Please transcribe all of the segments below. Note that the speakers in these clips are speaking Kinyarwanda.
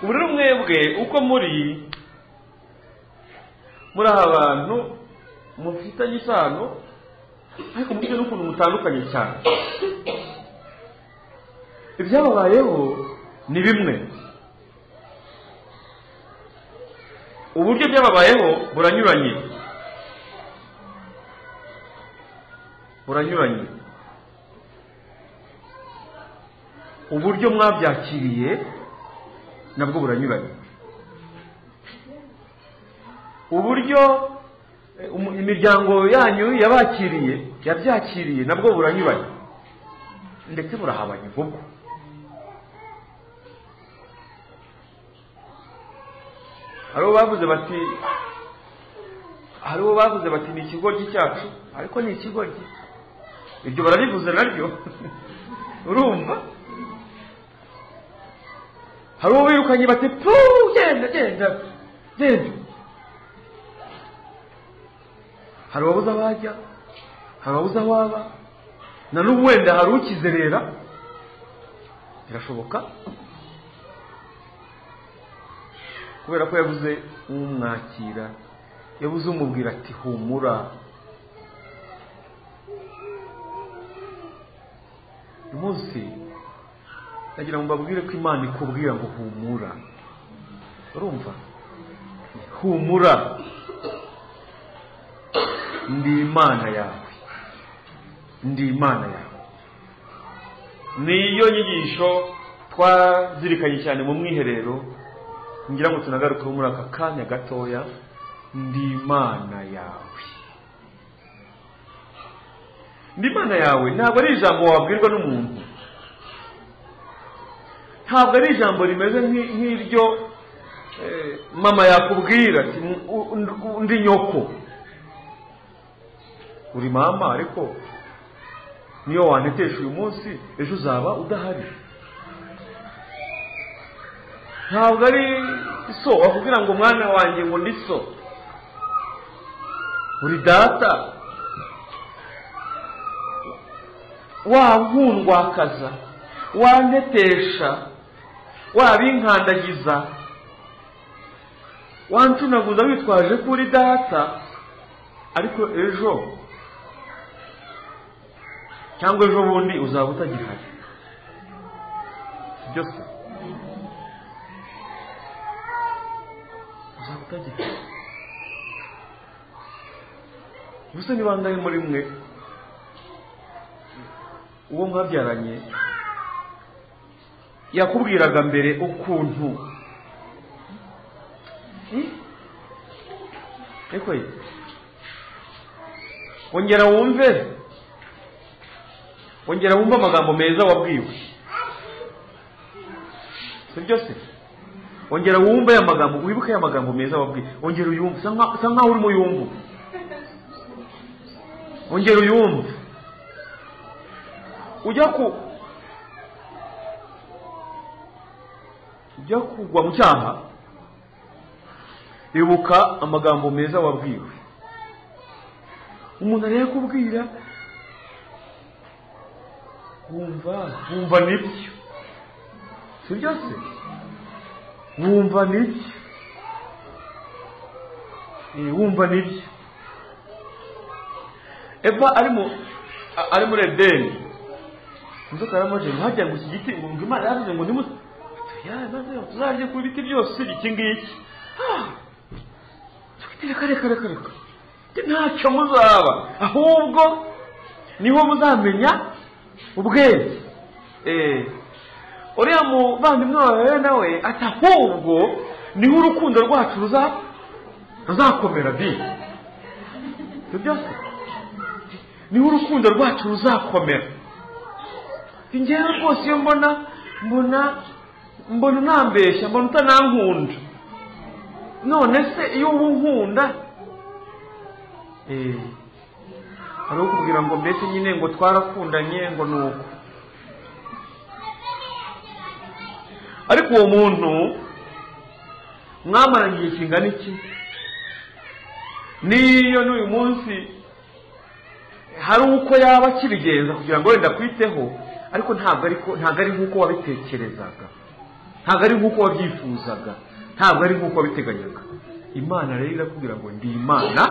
ubu rero mwebwe uko muri abantu mufitanye isano, ariko mufite n'ukuntu mutandukanye cyane. Ibyababayeho ni bimwe, uburyo byababayeho buranyuranye. Uburyo mwabyakiriye nabwo buranyuranye. Uburyo imiryango yanyu yabyakiriye nabwo buranyuranye, ndetse burahabanye vuba. Hariho bavuze bati ni ikigoryi cyacu, ariko ni ikigoryi. Ibyo barabivuze naryo. Urumva? Hariho birukanye bati genda. Hari ababuze abajya, hari ababuze ababa, na n'ubu wenda hari ukizerera. Birashoboka, kubera ko yabuze umwakira, yabuze umubwira ati humura. Uyu munsi nagira ngo mbabwire ko Imana ikubwira ngo humura. Urumva? Humura, ndi Imana yawe. Niyo nyigisho twazirikanye cyane mu mwiherero, ngira ngo tunagarukeho muri aka kanya gatoya. Ndi Imana yawe. Ndi Imana yawe ntabwo ari ijambo wabwirwa n'umuntu, ntabwo ari ijambo rimeze nk'iryo mama yakubwira ati ndi nyoko. Uri mama, ariko niyo wantetesha uyu munsi ejo uzaba udahari. Ntabwo ari so wakubwira ngo mwana wanjye ngo ndi so. Uri data, wankundwakaza, wantetesha, wabinkandagiza, wancunaguza witwaje ko uri data, ariko ejo cyangwa ejo bundi uzaba utagihari. Byose uzaba utagihari. Gusa ni bangahe muri mwe uwo mwabyaranye yakubwiraga mbere ukuntu ongera wumve amagambo meza wabwiwe? Si byose? Ongera wumve aya magambo, wibuke aya magambo meza wabwiwe. Ongera uyumve, sa nkaho urimo uyumva. Ongera uyumve. Ujya kugwa mu cyaha, ibuka amagambo meza wabwiwe. Umuntu ariye kubwira, wumva nibyo. Si byose? Wumva nibyo. Wumva nibyo. Eva ari muri Edeni, inzoka yaramoje hajya ngo iki giti, ngo Imana yavuze ngo nimuze tuzarye ku biti byose iki ngiki. Reka ntacyo muzaba, ahubwo niho muzamenya ubwenge. Uriya muvandimwe wawe nawe ati ahubwo niho urukundo rwacu ruzakomera bi. Si byose? Niho urukundo rwacu ruzakomera. Njyewe rwose iyo mbona unambeshya, mbona utanankunda. None se iyo unkunda, hari ukubwira ngo mbese nyine ngo twarakundanye ngo nuko. Ariko uwo muntu mwamaranye igihe kingana iki? Niyo n'uyu munsi hari uko yaba akibigenza kugira ngo wenda kwiteho, ariko ntabwo ari nk'uko wabitekerezaga. ntabwo ari nk'uko wabyifuzaga, ntabwo ari nk'uko wabiteganyaga. Imana rero irakubwira ngo ndi Imana.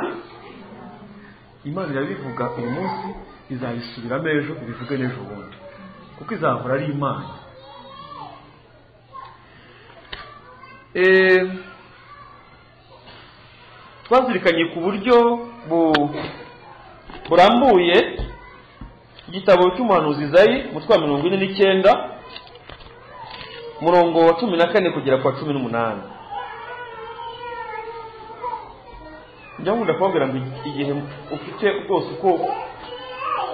Imana irabivuga uyu munsi, izabisubiramo ejo, ibivuge n'ejo bundi, kuko izahora ari Imana. Twazirikanye ku buryo burambuye igitabo cy'umuhanuzi Izayi, umutwe wa 49, umurongo wa 14 kugera kwa 18. Njya nkunda kubabwira ngo igihe ufite rwose uko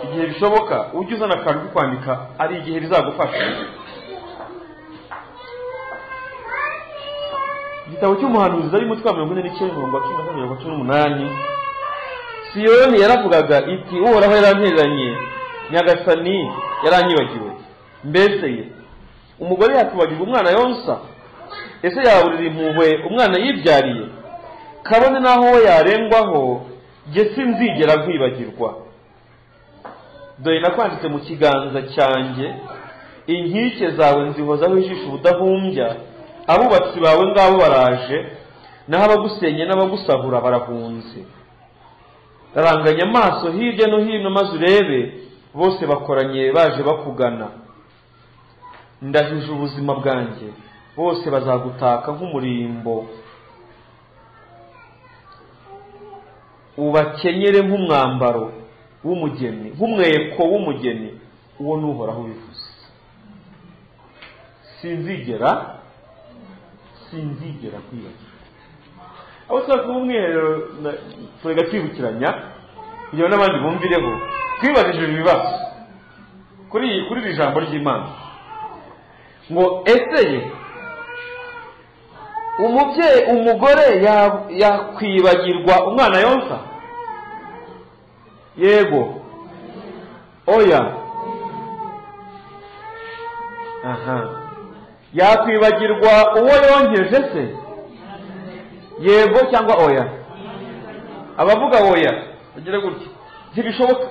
igihe bishoboka ujye uzana akantu ko kwandika, ari igihe bizagufasha. Igitabo cy'umuhanuzi Izayi, umutwe wa 49, umurongo wa 14 kugera kwa 18. Siyoni yaravugaga iti, Uhoraho yarantereranye, Nyagasani yaranyibagiwe. Mbese ye umugore yakubagirwa umwana yonsa? Ese yaburira impuhwe umwana yibyariye? Kabone naho we yarengwaho, jye sinzigera nkwibagirwa. Dore nakwanditse mu kiganza cyanjye, inkike zawe nzihozaho ijisho ubudahumbya. Abubatsi bawe ngabo baraje, naho abagusenye n'abagusahura barahunze. Raranganya amaso hirya no hino maze urebe, bose bakoranye baje bakugana. Ndahije ubuzima bwanjye, bose bazagutaka nk'umurimbo. Ubakenyere nk'umwambaro w'umugeni, nk'umweko w'umugeni. Uwo ni Uhoraho ubivuze. Sinzigera kwibagirwa. Abo twese umwiherero turega twibukiranya kugira n'abandi bumvireho, twibajije ibibazo kuri iri jambo ry'Imana ngo ese umugore yakwibagirwa umwana yonsa? Yego, oya. Yakwibagirwa uwo yonkeje se? Yego cyangwa oya? Abavuga oya bagira gutya,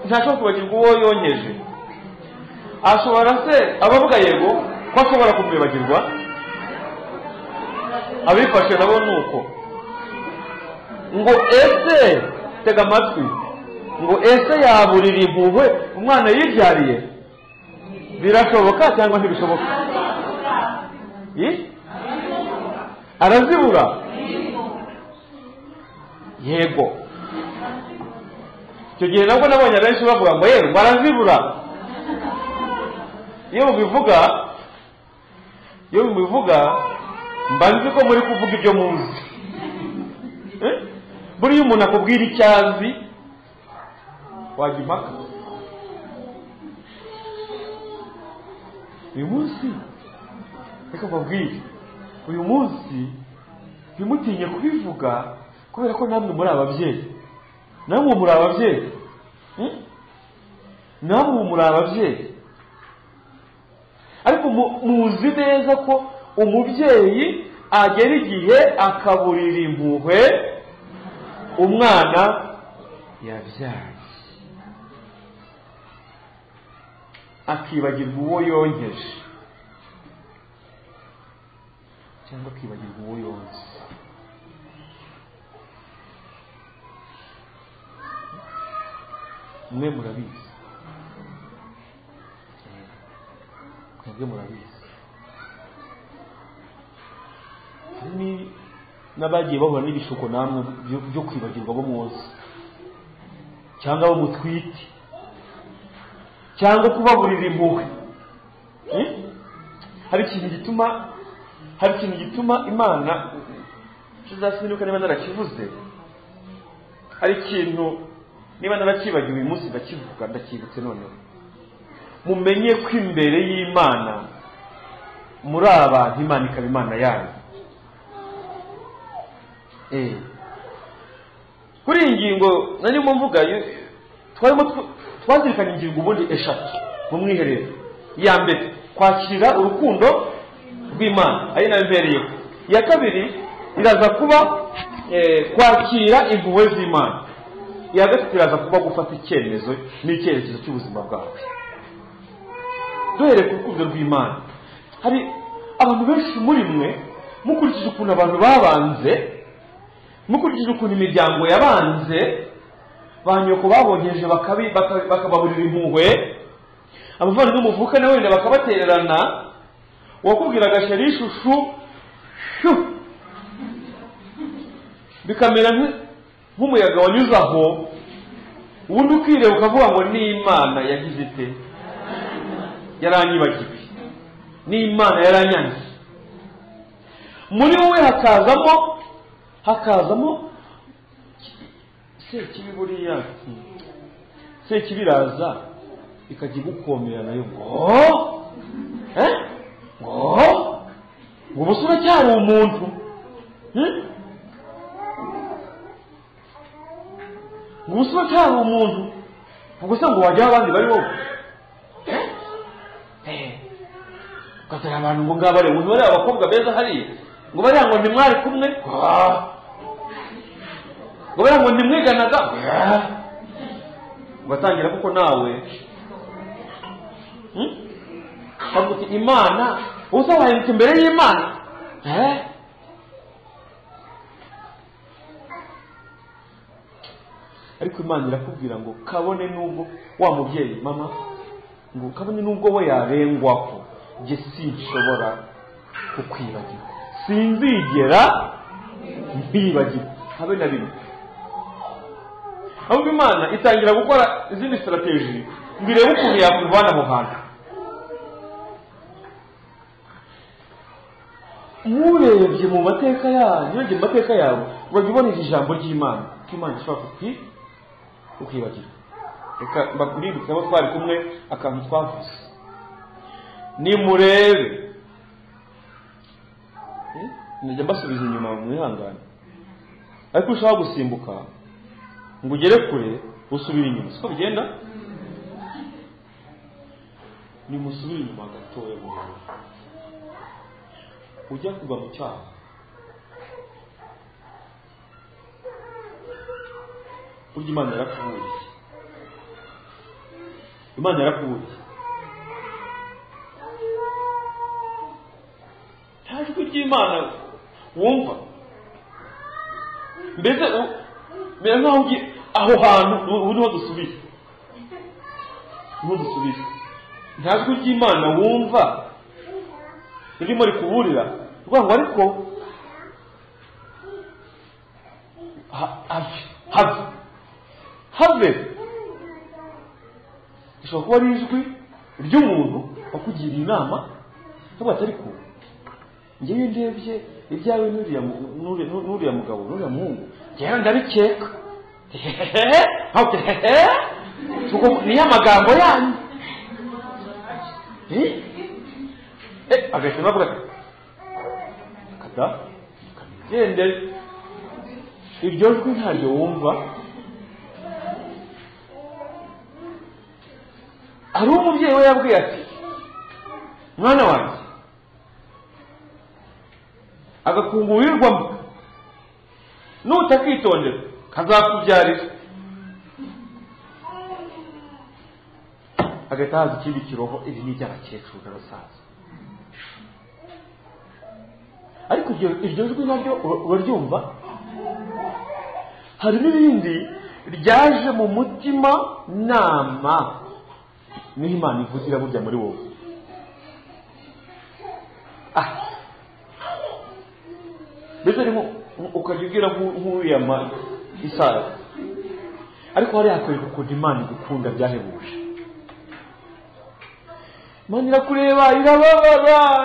ntashobora kwibagirwa uwo yonkeje. Ashobora se abavuga yego ko ashobora kumwibagirwa? Abifashe nabo nuko ngo ese, tega amatwi, ngo ese yaburira impuhwe umwana yibyariye? Birashoboka cyangwa ntibishoboka? Arazibura? Yego. Icyo gihe nabwo nabonye benshi bavuga ngo yego barazibura. Iyo mubivuga mba nzi ko muri kuvuga ibyo muzi. Buriya umuntu akubwira icyazi wajya impaka. Uyu munsi reka mbabwire, uyu munsi ntimutinye kubivuga, kubera ko namwe muri ababyeyi. Namwe muri ababyeyi. Ariko muzi neza ko umubyeyi agera igihe akaburira impuhwe umwana yabyaye, akibagirwa uwo yonkeje cyangwa akibagirwa uwo yonse. Mwe murabizi, n'abagiye bahura n'ibishuko namwe byo kwibagirwa bo munsi, cyangwa bo mutwite, cyangwa kubaburira impuhwe. Hari ikintu gituma Imana, tuzasinuka niba narakivuze, hari ikintu niba narakibagiwe uyu munsi ndakivuga, ndakibutse noneho. Mumenye ko imbere y'Imana muri abantu Imana ikaba Imana yanyu. Kuri iyi ngingo narimo mvuga, twazirikanye ingingo ubundi eshatu mu mwiherero. Iya mbere, kwakira urukundo rw'Imana, ari nayo mbereyeho. Iya kabiri iraza kuba kwakira impuhwe z'Imana. Iya gatatu iraza kuba gufata icyemezo n'icyerekezo cy'ubuzima bwawe duhereye ku rukundo rw'Imana. abantu benshi muri mwe mukurikije ukuntu abantu babanze, mukurikije ukuntu imiryango yabanze, ba nyoko babonyeje bakababurira impuhwe, abavandimwe muvukana wenda bakabatererana, wakubwiraga sheri ishushu bikamera nk'umuyaga wanyuze aho, ubundi ukireba ukavuga ngo ni Imana yagize ite, yaranyibagiwe, ni Imana yaranyanze. Muri wowe hakazamo sekibi, buriya sekibi iraza ikajya igukomera nayo ngo ubu uracyari umuntu, ngo ubu uracyari umuntu, ubwo se ngo wajyaho abandi bari wowe, ugatera abantu ngo ngaba rero umuntu bari abakobwa beza hariya, ngo bariya ngo ntimwari kumwe, ngo bariya ngo ntimwiganaga, ugatangira kuko nawe kavuga uti Imana uza wahindutse imbere y'Imana. Ariko Imana irakubwira ngo kabone nubwo wa mubyeyi mama, ngo kabone nubwo we yarengwaho, jye sinshobora kukwibagirwa, sinzigera mbibagirwa habe na rimwe. Ahubwo Imana itangira gukora izindi strategy ngo irebe ukuntu yakuvana aho hantu. Murebye mu mateka yanyu, urebye mu mateka yawe, urajya ubona ijambo ry'Imana ko Imana ishobora kukwibagirwa. Reka mbakurimbutse abo twari kumwe akantu twavuze, nimurebe najya mbasubiza inyuma mwihangane, ariko ushaka gusimbuka ngo ugere kure usubire inyuma, siko bigenda. Nimusubire inyuma gatoya murebe, ujya kugwa mu cyaha, burya Imana yarakuburiye, Imana yarakuburiye. Nta jwi ry'Imana wumva, mbese mera nkaho ugiye aho hantu ubu niho dusubiye, nta jwi ry'Imana wumva ririmo rikuburira rwa ngo ariko have rishobora kuba ari ijwi ry'umuntu wakugiriye inama, ntabwo atari ko ngewe ndebye ibyawe n'uriya mugabo n'uriya muhungu njyewe ndabikeka, niyo amagambo yanyu agahita navuga kada gende, iryo jwi ntaryo wumva. Hari umubyeyi we yabwiye ati mwana wanjye agakungu wirwamo nutakitondera kazakubyarira. Agahita haza ikindi kiroho, iri ni iby'abakecuru n'abasaza. Ariko iryo jwi naryo uraryumva. Hari n'ibindi ryaje mu mutima nama niho Imana ivuzira burya muri wowe. Mbese arimo ukajya ubwira nk'uriya Isaya, ariko hari hakwereka ukuntu Imana igukunda byahebuje. Imana irakureba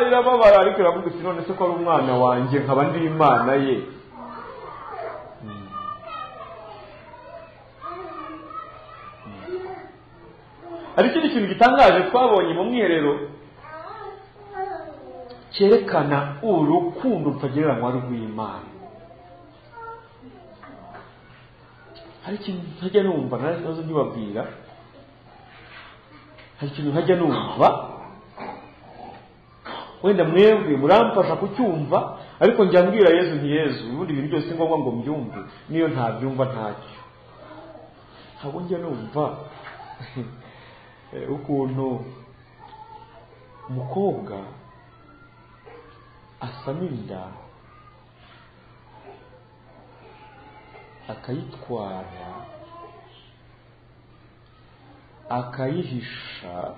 irababara, ariko iravuga iti none se ko ari umwana wanjye nkaba ndi Imana ye. Hari ikindi kintu gitangaje twabonye mu mwiherero cyerekana urukundo rutagereranywa rw'Imana. Hari ikintu ntajya numva, nazo ntibabwira, hari ikintu ntajya numva, wenda mwebwe muramfasha kucyumva, ariko njya mbwira Yezu nti Yezu, ubundi ibintu byose ngombwa ngo mbyumve, niyo ntabyumva ntacyo. Ntabwo njya numva ukuntu umukobwa asama inda akayitwara akayihisha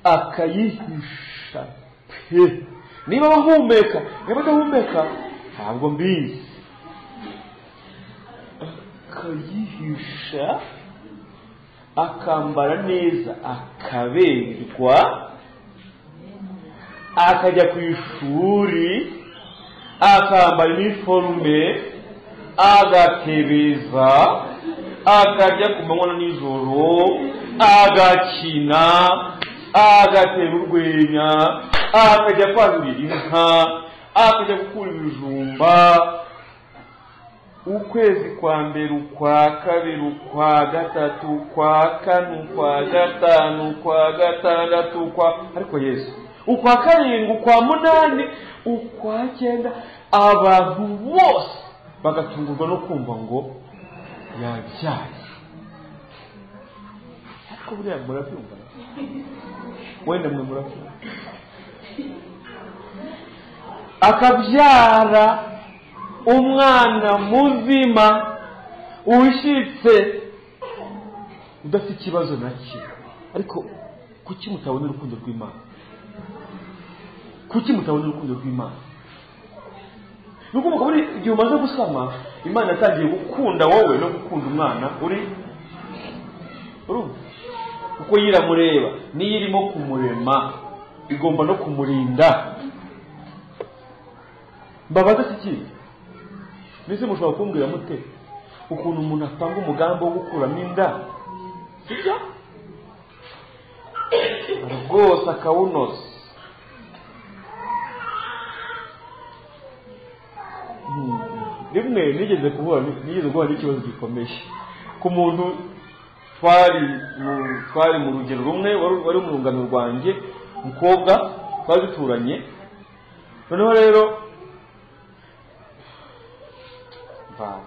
akayihisha pe niba bahumeka niba adahumeka ntabwo mbizi akayihisha akambara neza akaberwa akajya ku ishuri akambara iniforume agatebeza akajya ku manywa na nijoro agakina agatera urwenya akajya kwazurira inka akajya gukura ibijumba ukwezi kwa mbere ukwa kabiri ukwa gatatu ukwa kane ukwa gatanu ukwa gatandatu ariko Yesu ukwa karindwi ukwa munani ukwa cyenda abantu bose bagatungurwa no kumva ngo yabyaye. Ariko buriya murabyumva wenda mwe murabyumva akabyara umwana muzima ushyitse udafite ikibazo na kimwe. Ariko kuki mutabona urukundo rw'Imana? Kuki mutabona urukundo rw'Imana? Nuko mukaburi igihe umaze gusama Imana yatangiye gukunda wowe no gukunda umwana uri urumva uko yiramureba niyo irimo kumurema igomba no kumurinda. Mbabaza iki mbese mushobora kumbwira mute ukuntu umuntu atanga umugambi wo gukuramo inda sibyo rwose akawunoza rimwe nigeze guhura n'ikibazo gikomeye ku muntu twari mu rugero rumwe wari mu rungano rwanjye umukobwa twari duturanye. Noneho rero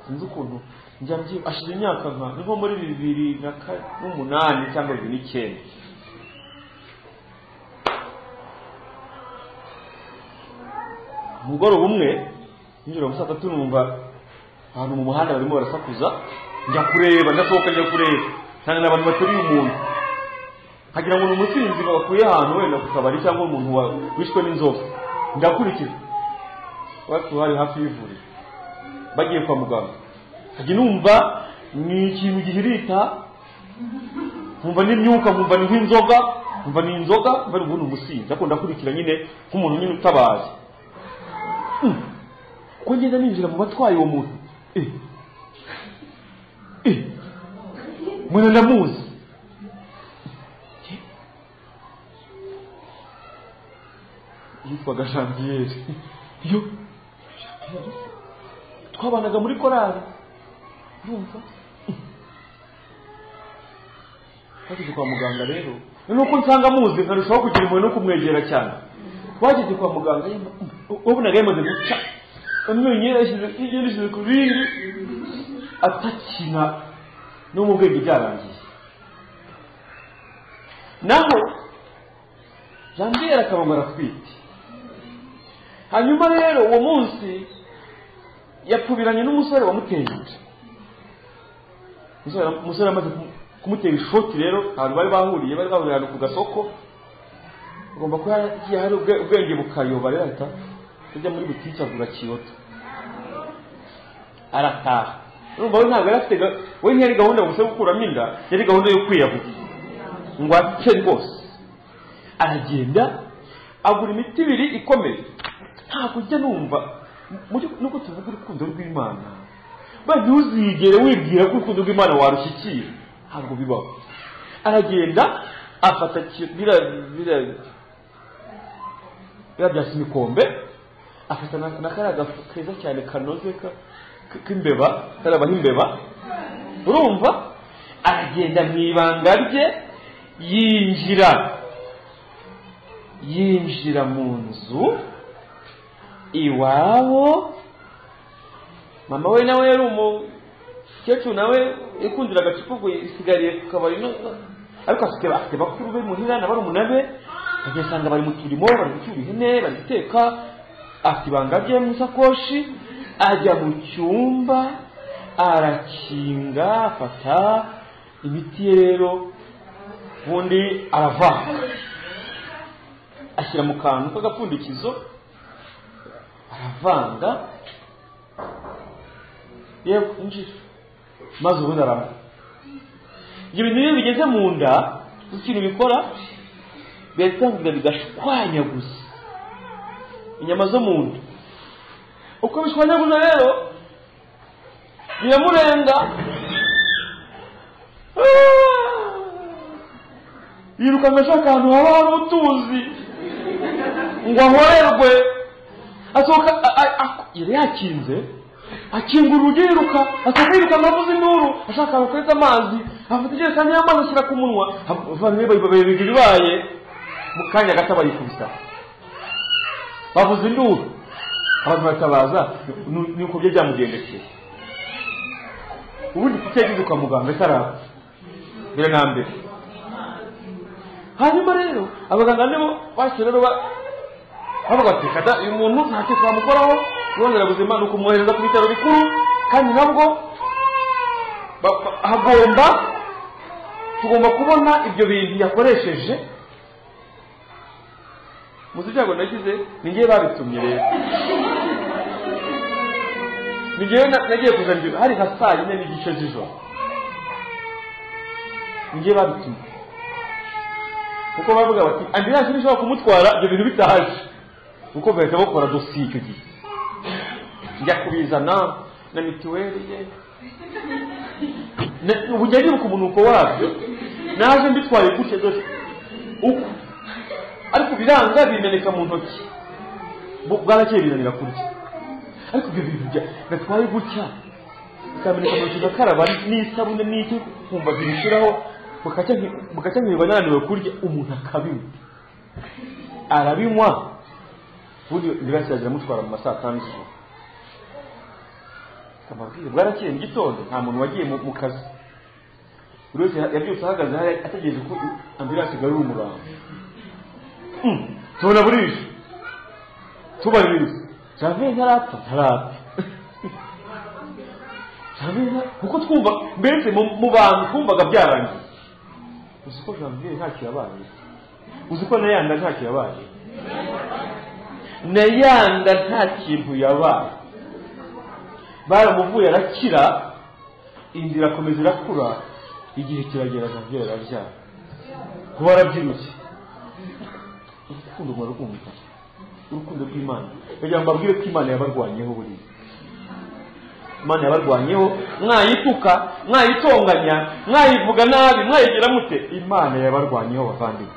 sinzi ukuntu njya ashize imyaka nko muri 2008 cyangwa 2009 umugoroba umwe nijoro gusa numva ahantu mu muhanda barimo barasakuza njya kureba ndasohoka njya kureba cyane n'abantu baturiye umuntu hagira ngo umusinzi bakuye ahantu wenda kukabari cyangwa umuntu wishwe n'inzoka ndakurikira watu hari hafi y'ivuriro bagiye kwa muganga hagiye numva ni ikintu gihirita nkumva n'imyuka nkumva ni nk'inzoga nkumva ni inzoga bari ubundi umusinzi ariko ndakurikira nyine nk'umuntu nyine utabazi ko ngenda ninjira mu batwaye uwo muntu mwana ndamuzi yitwaga Janvier yo twabanaga muri korali urumva twageze kwa muganga rero nuko nsanga muzi nkarushaho kugira impuhwe no kumwegera cyane. Twageze kwa muganga ubonaga yamaze guca amenyo yashyize ku bindi atakina no mu bwenge byarangiye. Naho Janvier akabamara kwiti hanyuma rero uwo munsi yapfubiranye n'umusore wamuteye umusore amaze kumutera ishoti. Rero abantu bari bahuriye ku gasoko ugomba kuba hari ubwenge bukayoba rero ahita ajya muri butike agura kiyoto arataha. Urumva we ntabwo yari afite we ntiyari gahunda gusa yo gukuramo inda, yari gahunda yo kwiyahura ngo apfe rwose. Aragenda agura imiti ibiri ikomeye. Ntabwo ujya numva nuko tuvuga urukundo rw'Imana ntuzigere wibwira ko urukundo rw'Imana warushyikira, ntabwo bibaho. Aragenda afata bira bya simikombe afata na karaga keza cyane kanoze k'imbeba karabaho imbeba. Urumva aragenda mu ibanga rye yinjira mu nzu iwabo. Mama we nawe yari umukecuru nawe ikundira agacupa isigariye ku kabari ariko afite bakuru be muhira na barumuna be agasanga bari mu turimo, bari gucyura ihene, bari guteka, afite ibanga rye mu isakoshi, ajya mu cyumba arakinga, afata imiti ye rero, ubundi aravanga, ashyira mu kantu k'agapfundikizo, aravanga, yewe injira, maze ubundi arama. Ibyo bintu iyo bigeze mu nda, ikintu bikora biratangirira bigashwanyaguza inyama zo mu nda. Uko bishwanyaguza rero biramurenga, yirukanka ashaka ahantu haba hari utuzi ngo ahorerwe, asohoka yari yakinze, akingura urugi yiruka, asohoka yirukanka avuza induru ashaka abakweza amazi, afata ijerekani y'amazi ashyira ku munwa, bibaye mu kanya gato barikubisa, bavuza induru, abantu baratabaza, ni uko byo byamugendekeye. Ubundi kuki yagize kwa muganga itarapfa mbere na mbere. Hanyuma rero abaganga nibo bashye rero bavuga bati kada uyu muntu ntacyo twamukoraho, yongera ubuzima ni ukumwohereza ku bitaro bikuru, kandi nabwo tugomba kubona ibyo bintu yakoresheje. Muzi ibyago nagize, ni ngiye babitumye rero, ni ngiye nagiye kuzanira hari nka 4:30 z'ijoro, ni ngiye babitumye kuko bavuga bati ambulance nishobora kumutwara ibyo bintu bitahaje, kuko bahita bakora dosiye icyo gihe, njya kubizana na mituweli ye, ubu njya nibuka umunuko wabyo, naje mbitwaye gutya dose uko, ariko biranga bimeneka mu ntoki, bwarakeye binanira kurya, ariko ibyo bintu gatwaye gutya bikameneka mu ntoki, gakaraba n'isabune n'icyo kumva birishiraho, bugacya nk'ibiba nananiwe kurya, umuntu akabinywa, arabinywa, ubundi ntibasazira mutwara mu masaa 5 z'ijoro. Kamabwire bwarakeye mu gitondo, nta muntu wagiye mu kazi, buri wese yabyutse ahagaze hari ategereje ko ambulance igarura umurambo. Tubona burije tubaririza Janvier ntarapfa Janvier, kuko twumva mbese mu bantu twumvaga byarangiye. Uzi ko Janvier ntacyo yabaye, uzi ko Nayanda ntacyo yabaye, Nayanda nta kintu yabaye, baramuvuye arakira, inzira akomeza irakura, igihe kiragera Janvier arabyara, kuba arabyirutse. Urukundo rw'umva, urukundo rw'Imana, kugira ngo mbabwire ko Imana yabarwanyeho buriya, Imana yabarwanyeho, mwayituka, mwayitonganya, mwayivuga nabi, mwayigira mute, Imana yabarwanyeho bavandimwe.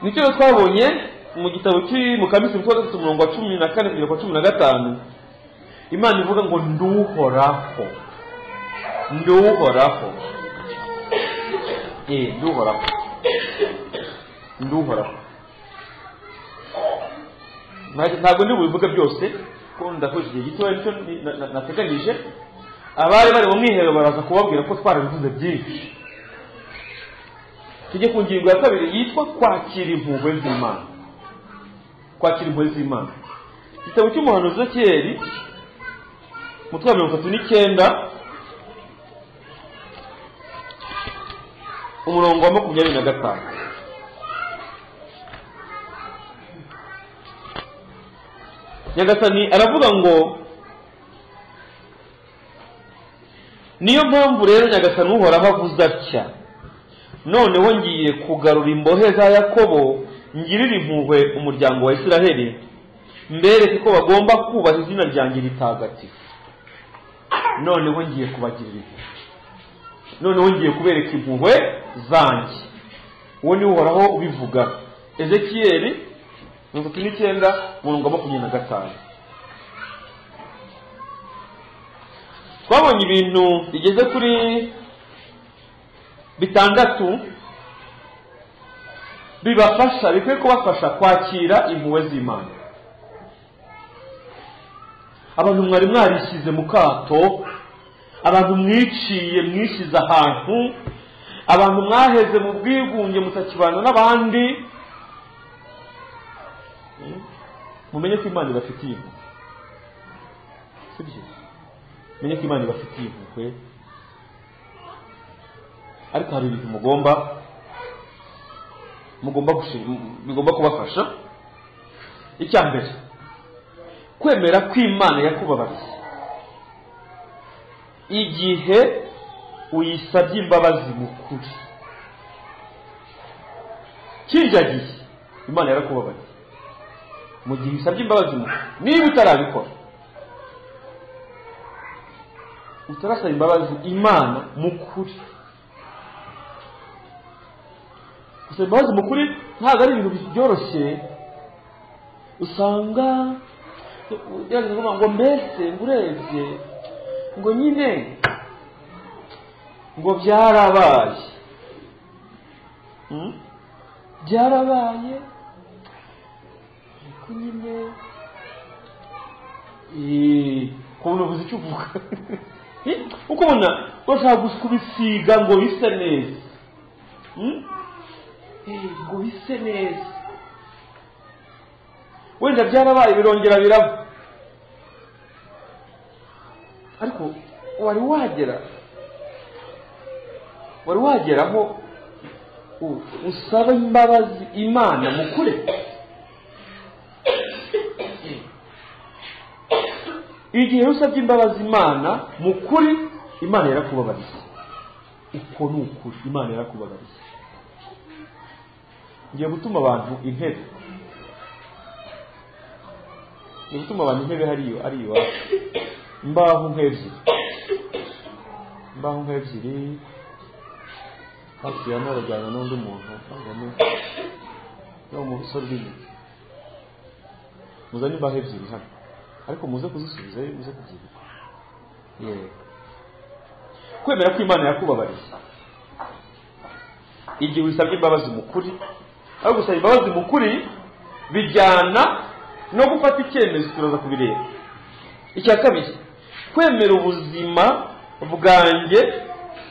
Nicyo twabonye mu gitabo mu Kamisi mutwe wa 14 kugera kwa 15, Imana ivuga ngo nduhoraho, nduhoraho, nduhoraho, nduhoraho. Ntabwo ndi bubivuga byose ko ndakoze igihe gitoya nicyo nateganyije, abari bari mu mwiherero baraza kubabwira ko twarabivuze byinshi. Tujye ku ngingo ya 2 yitwa kwakira impuhwe z'Imana. Kwakira impuhwe z'Imana, igitabo cy'umuhanuzi Ezekiyeli mutwe wa 39 umurongo wa 25. Nyagasani aravuga ngo niyo mpamvu rero Nyagasani uhoraho avuze atya, noneho ngiye kugarura imbohe za Yakobo, ngirira impuhwe umuryango wa Isiraheli, mbereke ko bagomba kubaha izina ryanjye ritagatifu. Noneho ngiye kubagirira impuhwe, noneho ngiye kubereka impuhwe zanjye. Uwo ni uhoraho ubivuga. Ezekiyeli 39:25. Twabonye ibintu bigeze kuri 6 bibafasha, bikwiye kubafasha kwakira impuhwe z'Imana. Abantu mwari mwarishyize mu kato, abantu mwiciye, mwishize ahantu, abantu mwaheze mu bwigunge mutakibana n'abandi, mumenye ko Imana ibafitiye impuhwe. Sibyo? Menye ko Imana ibafitiye impuhwe, ariko hari ibintu bigomba kubafasha. Icya mbere, kwemera ko Imana yakubabariye igihe uyisabye imbabazi mu kuri. Kirya gihe Imana yarakubabariye mu gihe usabye imbabazi mu kuri. Niba utarabikora, utarasaba imbabazi Imana mu kuri, gusaba imbabazi mu kuri ntabwo ari ibintu byoroshye. Usanga ugerageza kuvuga ngo mbese ngurebye ngo nyine ngo byarabaye, byarabaye ko nyine kubona ubuze icyo uvuga uko ubona urashaka kubisiga ngo bise neza, ngo bise neza. Wenda byarabaye birongera biraba, ariko wari wageraho usaba imbabazi Imana mu kuri. Igihe usabye imbabazi Imana mu kuri, Imana yarakubabariye. Uko ni ukuri, Imana yarakubabariye. Ngiye gutuma abantu intebe, hariyo imbaho nk'ebyiri hafi ya narajyana n'undi muntu no mu busore bw'inyuma. Muzane imbaho ebyiri hano, ariko muze kuzisubiza, muze kubyibuka. Kwemera ko Imana yakubabariye igihe wisabye imbabazi mu kuri. Ariko gusaba imbabazi mu kuri bijyana no gufata icyemezo, turaza kubireba. Icya kabiri, kwemera ubuzima bwanjye,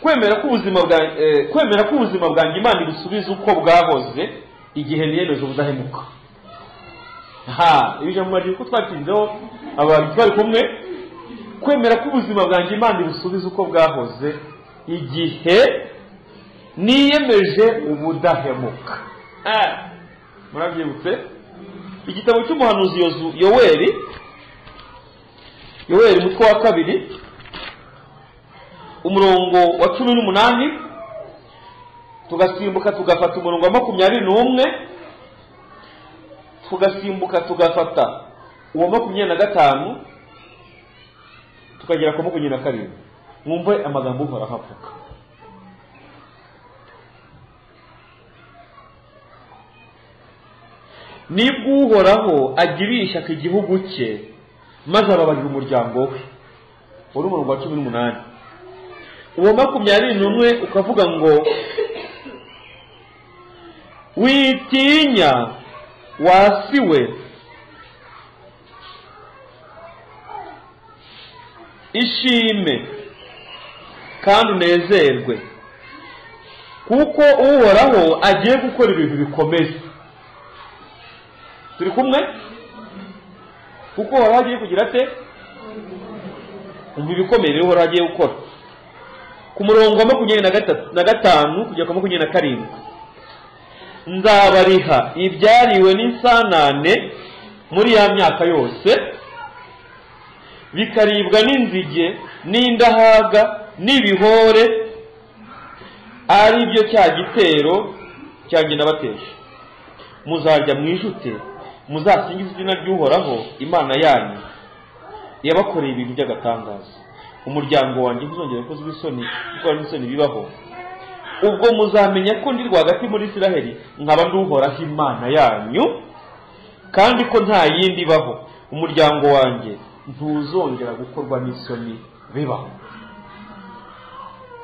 kwemera ko ubuzima bwanjye Imana ibisubiza uko bwahoze igihe niyemeje ubudahemuka. Ibyo mu mategeko twatinzeho abantu twari kumwe. Kwemera ko ubuzima bwanjye Imana ibisubiza uko bwahoze igihe niyemeje ubudahemuka. Murabyibutse igitabo cy'umuhanuzi Yoweri umutwe wa 2 umurongo wa 18, tugasimbuka tugafata umurongo wa 21, tugasimbuka tugafata uwo 25, tukagera ku 27. Mwumve amagambo Uhoraho avuga. Nibwo Uhoraho agirisha igihugu cye, maze ababarira umuryango we. Uri umurongo wa 18. Uwo 21 ukavuga ngo witinya wasiwe, ishime kandi unezerwe, kuko Uhoraho agiye gukora ibintu bikomeye. Turi kumwe? Kuko Uhoraho agiye kugira ate? Umva ibikomeye Uhoraho agiye gukora. Ku murongo wa 25 kujya ku 27, nzabariha ibyariwe n'insanane muri ya myaka yose, bikaribwa n'inzige n'indahaga n'ibihore, ari byo cya gitero cyanjye nabatesha. Muzarya mwijute, muzasingize izina ry'Uhoraho Imana yanyu yabakoreye ibintu by'agatangaza. Umuryango wanjye ntuzongera kozwe isoni, gukora n'isoni bibaho. Ubwo muzamenya ko ndi rwagati muri Isiraheli, nkaba ndi Uhoraho Imana yanyu, kandi ko nta yindi ibaho. Umuryango wanjye ntuzongera gukorwa n'isoni bibaho.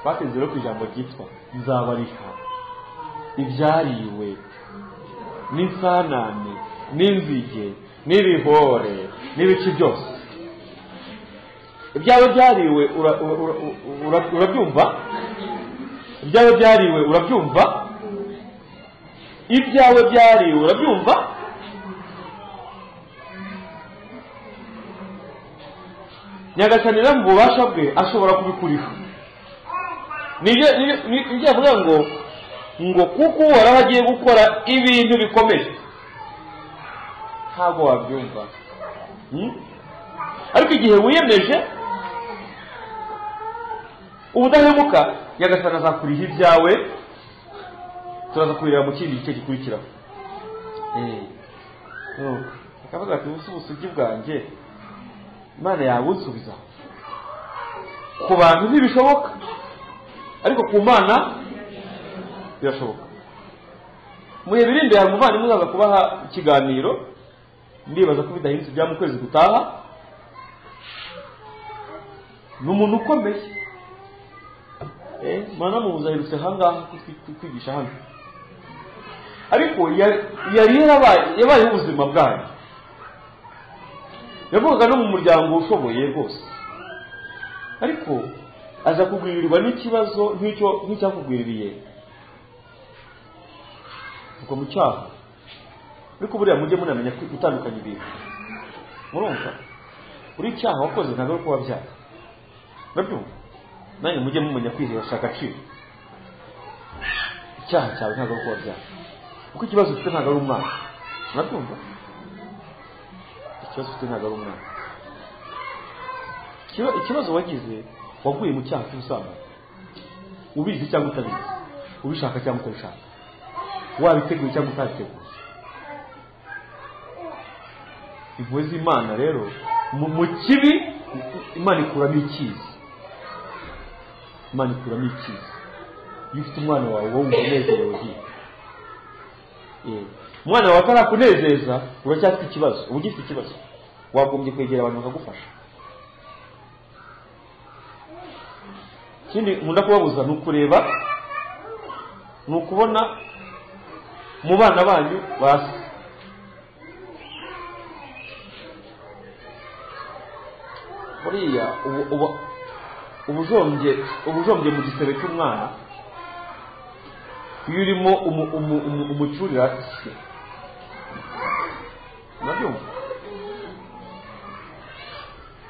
Twatinze rero ku ijambo ryitwa nzabariha ibyariwe n'insanane n'inzige n'ibihore n'ibiki byose. Ibyawe byariwe urabyumva? ibyawe byariwe urabyumva, ibyawe byariwe urabyumva. Nyagasani rero mu bubasha bwe ashobora kubikuriha. Nijye avuga ngo kuko Uhoraho agiye gukora ibintu bikomeye, ntabwo wabyumva. Ariko igihe wiyemeje ubudahemuka, Nyagasani azakuriha ibyawe. Turaza kubireba mu kindi gice gikurikiraho. Akavuga ati ubusugi bwanjye Imana yabunsubiza. Ku bantu ntibishoboka, ariko ku Mana birashoboka. Mu bihe biri imbere hari umuvandimwe uzaza kubaha ikiganiro, ndibaza ko bidahindutse bya mu kwezi gutaha. Ni umuntu ukomeye, Mana mubuza aherutse ahangaha kwigisha hano, ariko yari yabayeho ubuzima bwayo. Yavugaga no mu muryango ushoboye rwose, ariko aza kugwirirwa n'ikibazo nk'icyakugwiririye ubwo mu cyaha. Ariko buriya mujye munamenya gutandukanya ibintu. Murumva, buri cyaha wakoze ntabwo ari uko wabyaha. Urabyumva? Nanjye mujye mumenya kwihesha agaciro. Icyaha cyawe ntabwo ari uko wabyaha, kuko ikibazo ufite ntabwo ari umwana. Urabyumva? Ikibazo ufite ntabwo ari umwana. Ikibazo wagize, waguye mu cyaha cy'ubusambanyi, ubizi cyangwa utabizi, ubishaka cyangwa utabishaka, wabiteguye cyangwa utabiteguye. Impuhwe z'Imana rero, mu kibi Imana ikuramo icyiza. Imana ikuramo icyiza. Iyo ufite umwana wawe wowe unezerewe hiye, umwana wawe atarakunezeza, uracyafite ikibazo, uba ugifite ikibazo. Wagombye kwegera abantu bakagufasha. Ikindi nkunda kubabuza ni ukureba, ni ukubona mu bana banyu basi. Buriya ubujombye mu gisebe cy'umwana, iyo urimo umucurira se, urabyumva?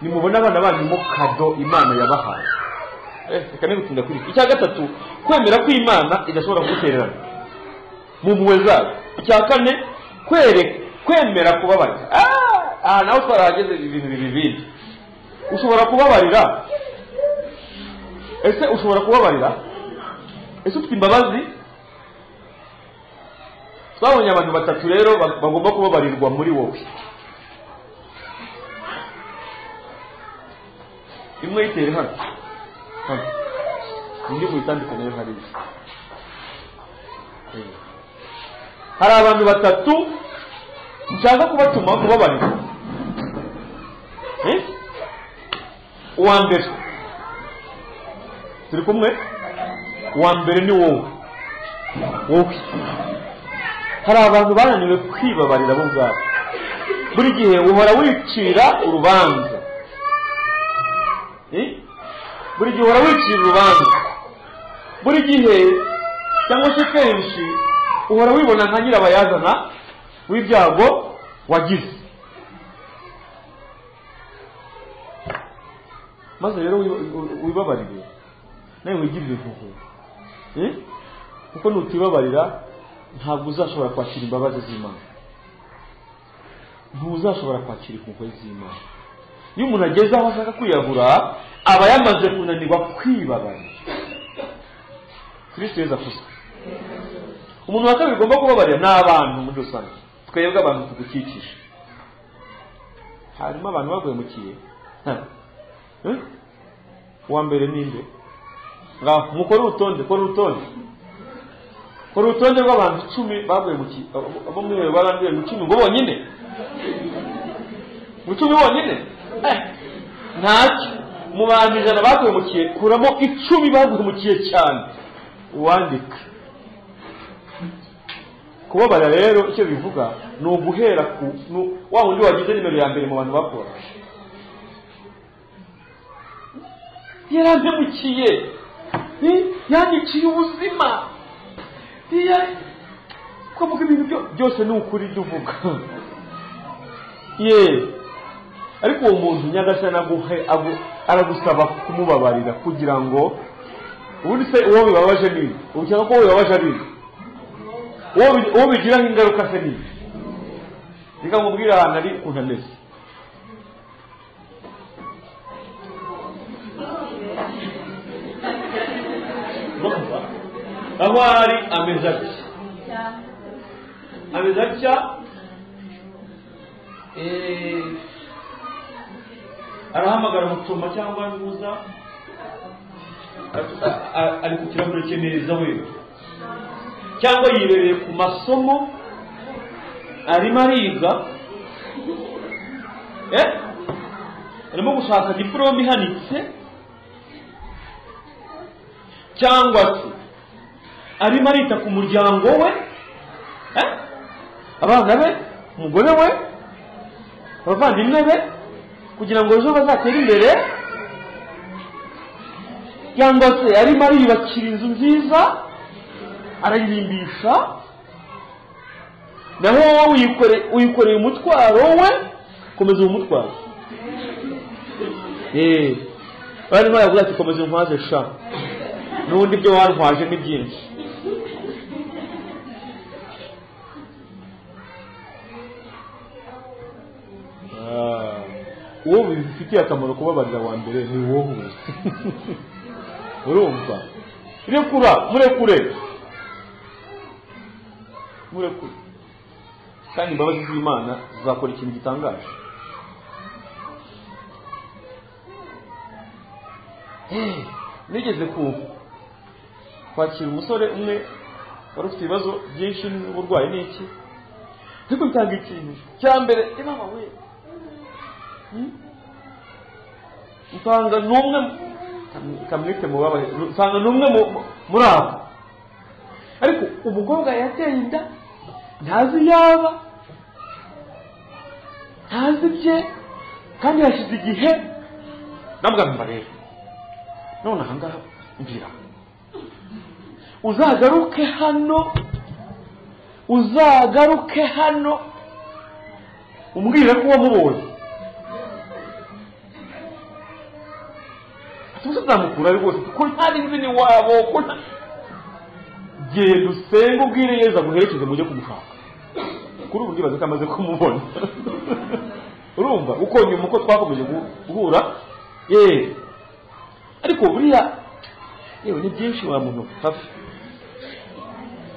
Nimubona abana banyu mo kado Imana yabahaye. Reka nigutinda kuri iki. Icya gatatu, kwemera ko Imana idashobora kugutererana mu mpuhwe zayo. Icya kane, kwemera kubabarira. Nawe twarahageze ibintu bibiri. Ushobora kubabarira. Ese ushobora kubabarira? Ese ufite imbabazi? Twabonye abantu batatu rero bagomba kubabarirwa muri wowe. Imwe yitere hano. Ndi muyitandukanye rero hariya. Hari abantu batatu nshaka kubatuma kubabarira. Uwa mbere turi kumwe. Uwa mbere ni wowe. Hari abantu bananiwe kwibabarira bo ubwabo. Buri gihe uhora wicira urubanza. Buri gihe uhora wicira urubanza. Buri gihe cyangwa se kenshi uhora wibona nka nyirabayazana w'ibyago wagize. Maze rero wibabarire, nawe wigirire impuhwe. Kuko nutibabarira ntabwo uzashobora kwakira imbabazi z'Imana. Ntuzashobora kwakira impuhwe z'Imana. Iyo umuntu ageze aho ashaka kwiyahura, aba yamaze kunanirwa kwibabarira. Kristo Yesu avuze. Umuntu wa kabiri ugomba kubabarira ni abantu muri rusange. Twebwe abantu tugukikije. Harimo abantu baguhemukiye. Uwa mbere ninde? Mukore urutonde, kora urutonde rw'abantu 10 baguhemukiye. Abo mwe barambye mu 10 ngo bonyine. Mu 10 bonyine? Ntacyo. Mu bantu 100 baguhemukiye, kuramo 10 baguhemukiye cyane. Uwandika. Kubabarira rero icyo bivuga ni uguhera ku wa wundi wagize nimero ya mbere mu bantu bakora. Yarampemukiye, yanyiciye ubuzima kuvuga ibintu byose ni ukuri duvuga ariko uwo muntu nyagasani aragusaba kumubabarira kugira ngo ubundi se uwo bibabaje ni ubukeka ko bibabaje ari uwo bigiraho ingaruka se ni reka mubwire ahantu ari ukuntu ameze. aho ari ameze atya arahamagara mutuma cyangwa nguza ari ku kirahure cyemereza we cyangwa yibereye ku masomo arimo ariga arimo gushaka diplome ihanitse cyangwa se arimo arita ku muryango we abana be umugore we abavandimwe be kugira ngo ejo bazatere imbere cyangwa se arimo ariyubakira inzu nziza arayirimbisha naho wowe uyikoreye umutwaro we komeza uwo mutwaro barimo baravuga ati komeza untwaze sha n'ubundi ibyo wantwaje ni byinshi. uwo bifitiye akamaro kubabarira wa mbere ni wowe urumva murekure kandi imbabazi z'Imana zizakora ikintu gitangaje. nigeze kwakira umusore umwe wari ufite ibibazo byinshi n'uburwayi n'iki ariko bitanga ikintu cya mbere imama we nsanga n'umwe kamwite mubabaye nsanga n'umwe muri abo ariko umukobwa yateye inda ntazi yaba ntazi bye kandi yashize igihe nabwo rero none ahangaha mbwira uzagaruke hano umbwire ko wamubonye atuzamukura rwose kuko ntari nzi ni wabo ko genda usenge ubwire Yesu aguherekeze mujye kumushaka kuri ubu ndibaza ko amaze kumubona urumva uko nyuma uko twakomeje guhura ariko buriya yewe ni byinshi wa muntu hafi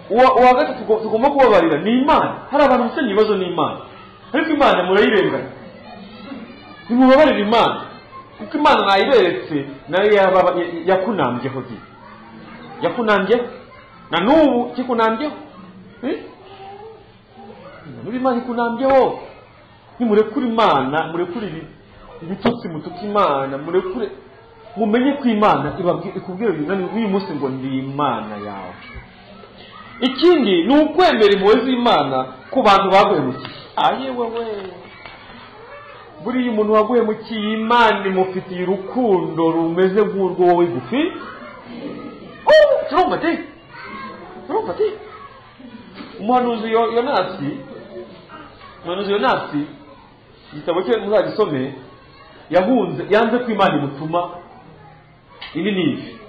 uwa gatatu tugomba kubabarira ni Imana. hari abantu bafite ibibazo n'Imana ariko Imana murayirenganya nimubabarire Imana kuko Imana nayiberetse nayo yakunambyeho yakunambyeho na n'ubu kikunambyeho Imana ikunambyeho nimurekure Imana murekure ibitutsi mutuka Imana murekure mumenye ko Imana ikubwira uyu munsi ngo ndi Imana yawe. ikindi ni ukwemera impuhwe z'Imana ku bantu baguhemukiye. ayewewe buriya umuntu waguhemukiye Imana imufitiye urukundo rumeze nk'urwo wowe gufi turumva ati umuhanuzi Yonasi igitabo cye muzagisome yanze ko Imana imutuma ibi n'ibi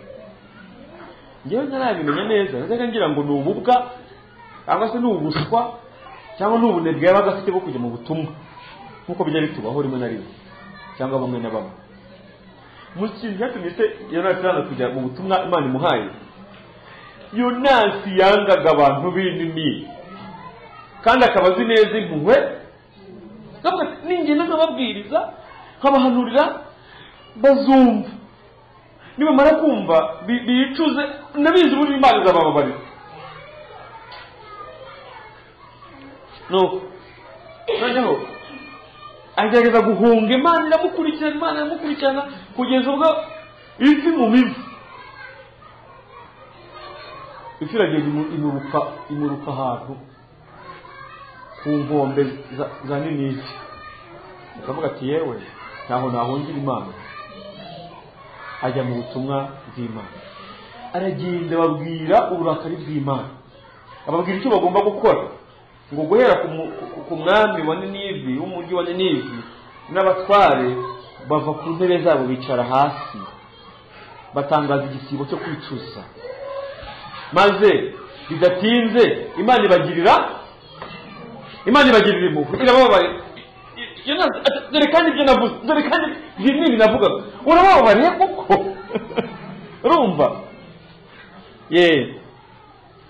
ngewe ntarabimenya neza najyaga ngira ngo ni ububwa cyangwa se ni ubuswa cyangwa ni ubunebwe yabaga afite bwo kujya mu butumwa nk'uko bijya bitubaho rimwe na rimwe cyangwa bamwe na bamwe. mu kintu cyatumye se Yonasi yanga kujya mu butumwa Imana imuhaye, Yonasi yangaga abantu b'inini kandi akaba azi neza impuhwe, ningenda nkababwiriza nkabahanurira bazumva, nibamara kumva bicuze nabizi uburyo Imana izabababarira. noneho agerageza guhunga Imana iramukurikirana kugeza ubwo ifi mu mivu, ifi iragenda imuruka ahantu ku nkombe za Ninive, akavuga ati yewe ntaho nahungira Imana, ajya mu butumwa bw'Imana. aragenda babwira uburakari bw'Imana, ababwira icyo bagomba gukora, ngo guhera ku mwami wa Ninivi, w'umujyi wa Ninivi n'abatware bava ku ntebe zabo bicara hasi, batangaza igisibo cyo kwicuza. Maze bidatinze Imana ibagirira impuhwe, irababaye. Dore kandi ibyo navuze, dore kandi ibinini navugaga, urababariye koko. Urumva?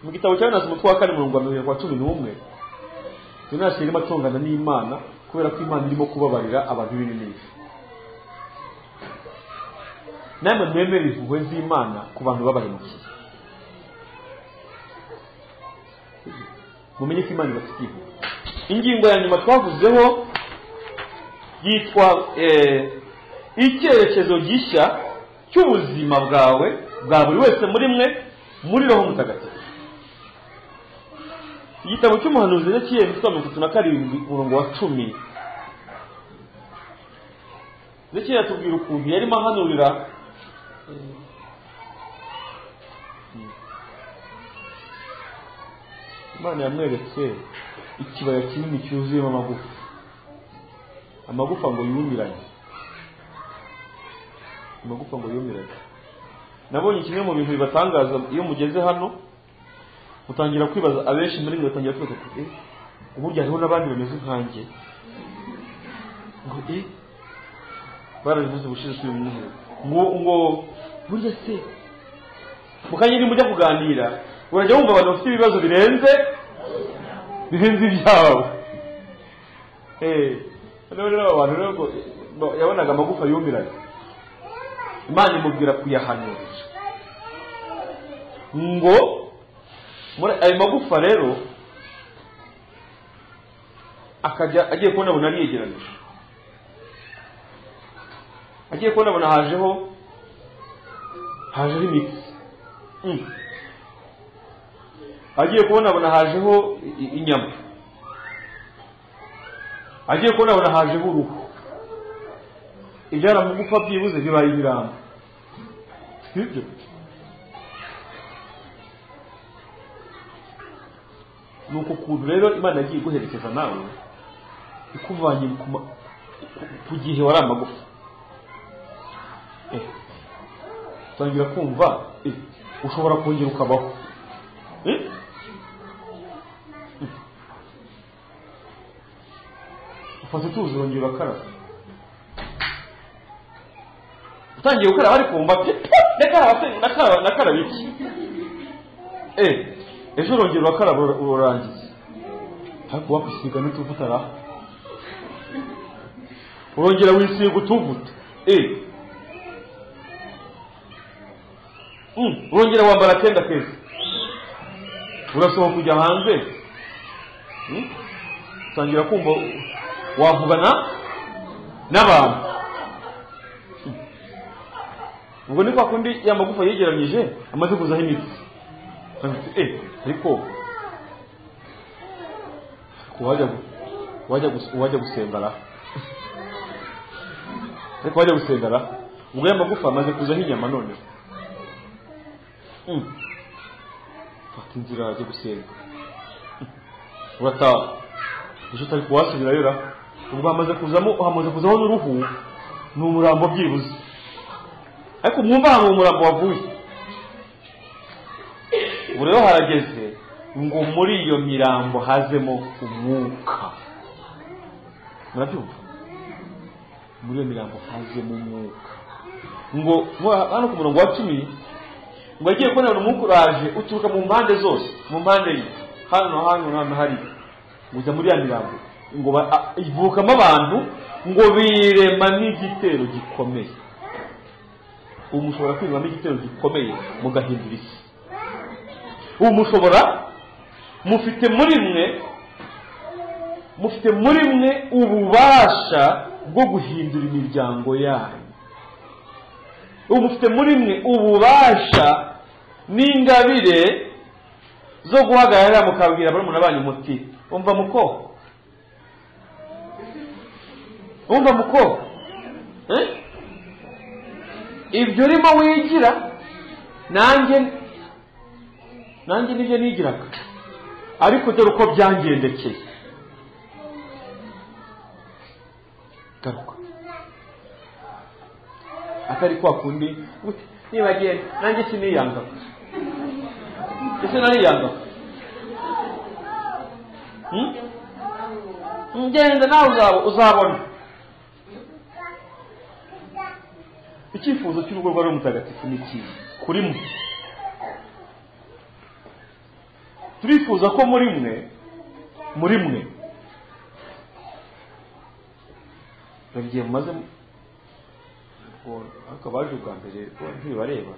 Mu gitabo cya Yonasi umutwe wa 4:11 Yonasi yarimo atongana n'Imana kubera ko Imana irimo kubabarira abantu b'Ininive. Namwe mwemere impuhwe z'Imana ku bantu babahemukiye. Mumenye ko Imana ibafitiye impuhwe. Ingingo ya nyuma twavuzeho yitwa icyerekezo gishya cy'ubuzima bwawe bwa buri wese muri mwe muri Roho Mutagatifu. Igitabo cy'umuhanuzi Ezekiel 37:10. Ezekiel atubwira ukuntu yarimo ahanurira Imana yamweretse ikibaya kinini cyuzuyemo amagufa ngo yumiranye. Nabonye kimwe mu bintu bibatangaza iyo mugeze hano, mutangira kwibaza, abenshi muri mwe batangira kwibaza ati uburyo hariho n'abandi bameze nkanjye, ngo barabivuze ubushize ngo burya se mukanyiri mujya kuganira urajya wumva abantu bafite ibibazo birenze ibyawe. Rero abantu rero yabonaga amagufa yumiranye, Imana imubwira kuyahanura ngo muri ayo magufa rero akajya agiye kubona abona ariyegeranije, agiye kubona abona hajeho imitsi, agiye kubona abona hajeho inyama, agiye kubona abona hajeho uruhu. Ibyara amagufa byibuze bibaye ibiramba, sibyo? Nuko kuntu rero Imana yagiye guherekeza nawe ikuvanye ku gihe wari amagufa, utangira kumva ushobora kongera ukabaho. Ufata utuzi urongera ukaraba, utangiye gukaraba ariko wumva nakaraba iki? Ejo urongera urakaraba urangiza, ariko wakwisiga n'utuvuta raha, urongera wisiga utuvuta, urongera wambara akenda keza, urasohoka kujya hanze, utangira kumva wavugana n'abantu. Ubwo ni kwa kundi ya magufa yegeranyije amaze kuzaho imitsi, ariko wajya gusengara, ubwo ya magufa amaze kuzaho inyama. None fata inzira ajya gusenga, urataha ejo utari kuwasubirayo ra, ubwo hamaze kuzaho n'uruhu, ni umurambo byibuze, ariko mwumva ahantu umurambo wavuye. Ubu rero harageze ngo muri iyo mirambo hazemo umwuka. Murabyumva? Muri iyo mirambo hazemo umwuka. Ngo hano ku murongo wa 10 ngo agiye kubona umwuka uraje uturuka mu mpande zose, mu mpande ye, hano hari muza muri ya mirambo, ngo ivukamo abantu, ngo birema n'igitero gikomeye. Ubu mushobora kwirwamo igitero gikomeye mugahindura isi. Ubu mushobora mufite muri mwe ububasha bwo guhindura imiryango yanyu. Ubu mufite muri mwe ububasha n'ingabire zo guhagarara mukabwira barumuna banyu muti umva muko, ibyo urimo wigira nanjye nibyo nigiraga, ariko dore uko byangendekeye. Garuka atari kwa kundi nibagenda nanjye siniyanga, ese nariyanga ngenda nawe uzabona. Icyifuzo cy'urugo rwa Mutagatifu ni iki? Kuri mwe turifuza ko muri mwe bagiye mumaze akabaje bwa mbere ntibareba,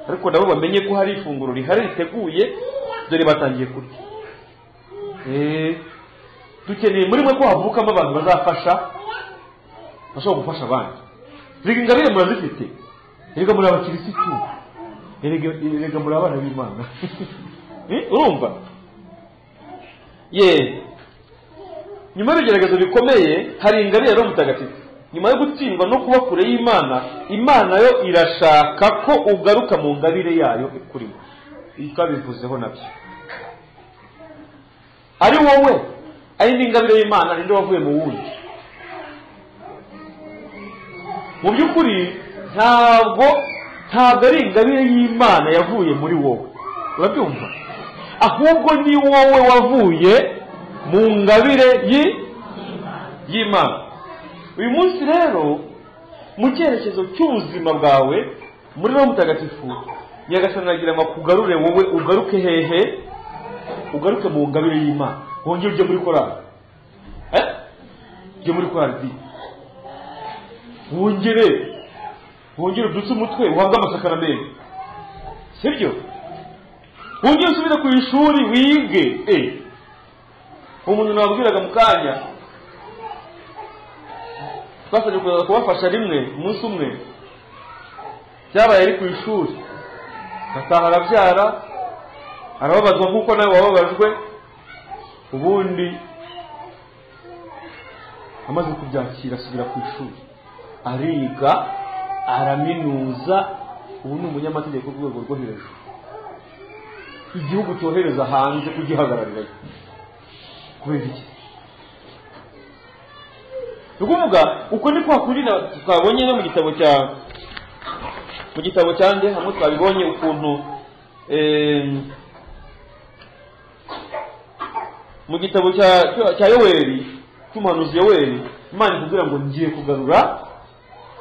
ariko nabo bamenye ko hari ifunguro rihari riteguye, dore batangiye kurya. Dukeneye muri mwe ko havukamo abantu bazafasha, bashobora gufasha abandi. Erega ingabire murazifite, erega muri abakirisitu, erega muri abana b'Imana. Urumva? Nyuma y'ibigeragezo bikomeye hari ingabire rero Mutagatifu. Nyuma yo gutsindwa no kuba kure y'Imana, Imana yo irashaka ko ugaruka mu ngabire yayo ikurimo. Twabivuzeho nabyo. Ari wowe ayindi ngabire y'Imana ninde wavuye mu wundi? Mu by'ukuri ntabwo ari ingabire y'Imana yavuye muri wowe, urabyumva? Ahubwo ni wowe wavuye mu ngabire y'Imana. Uyu munsi rero mu cyerekezo cy'ubuzima bwawe muri Roho Mutagatifu, Nyagasani agira ngo kugarure wowe, ugaruke hehe? Ugaruke mu ngabire y'Imana. Wongere ujye muri korali, ujye muri korali, wongere udutse umutwe, uhabwe amasakaramentu, sibyo? Wongere usubire ku ishuri wige. Umuntu nabwiraga mu kanya, twasabye kuza kubafasha rimwe umunsi umwe, byabaye ari ku ishuri, ataha arabyara, arababazwa nk'uko nawe wababajwe. Ubundi amaze kubyakira asubira ku ishuri, ariga, araminuza, ubu ni umunyamategeko ku rwego rwo hejuru. Igihugu cyohereza hanze kugihagararirayo. Kubera iki? Ukuvuga uko ni kwa kuri twabonye no mu gitabo cyande hamwe twabibonye ukuntu mu gitabo cya Yoweri, cy'umuhanuzi Yoweri, Imana ikubwira ngo ngiye kugarura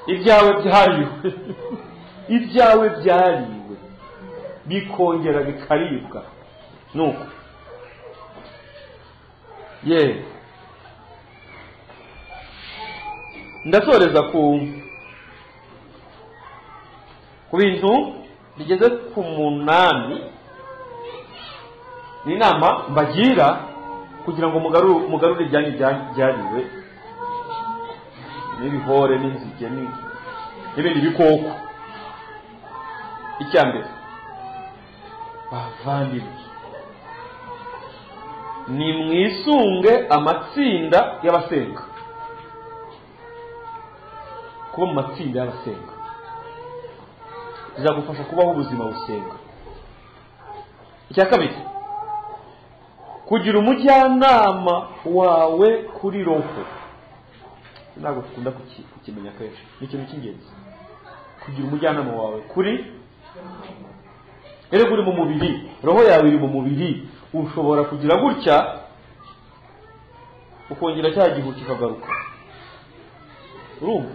ibyawe byariwe bikongera bikaribwa. Nuko ndasoreza ku bintu bigeze ku 8 ni inama mbagira kugira ngo mugarure ibyanyu byariwe n'ibihore n'inzige n'ibindi bikoko. Icyambere, bavandimwe, ni mwisunge amatsinda y'abasenga. Kuba mu matsinda y'abasenga bizagufasha kubaho ubuzima busenga. Icya kabiri, kugira umujyanama wawe kuri roho. Ntabwo dukunda kukimenya kenshi, ni ikintu cy'ingenzi. Kugira umujyanama wawe kuri uri mu mubiri, roho yawe iri mu mubiri, ushobora kugira gutya ukongera cya gihu kikagaruka. Urumva?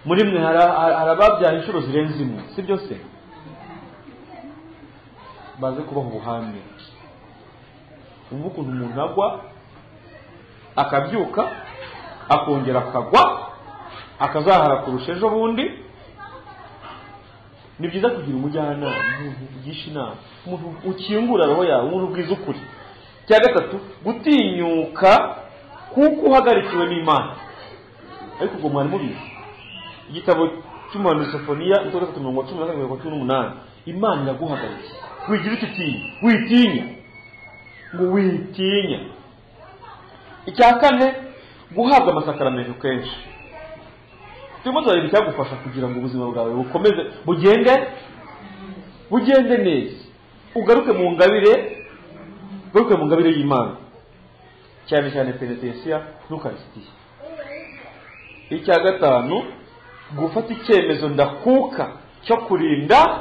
Muri mwe harababyaye inshuro zirenze imwe, si byo se? Baze kubaho ubuhamya. Umva ukuntu umuntu agwa, akabyuka, akongera akagwa, akazahara kurusha ejo bundi. Ni byiza kugira umujyanama, umuntu ugisha inama, umuntu ukingura roho yawe, umuntu ubwiza ukuri. Cya gatatu, gutinyuka kuko uhagarikiwe n'Imana. Ariko ubwo mwari mubizi, igitabo cy'umuhanuzi Sofoniya 3:18, Imana iraguhagarikiye. Wigira witinya, ngo witinya. Icya kane, guhabwa amasakaramentu kenshi. turimo turareba icyagufasha kugira ngo ubuzima bwawe bukomeze bugende neza, ugaruke mu ngabire y'Imana, cyane cyane penetensiya n'ukarisitiya. Icya gatanu, gufata icyemezo ndakuka cyo kurinda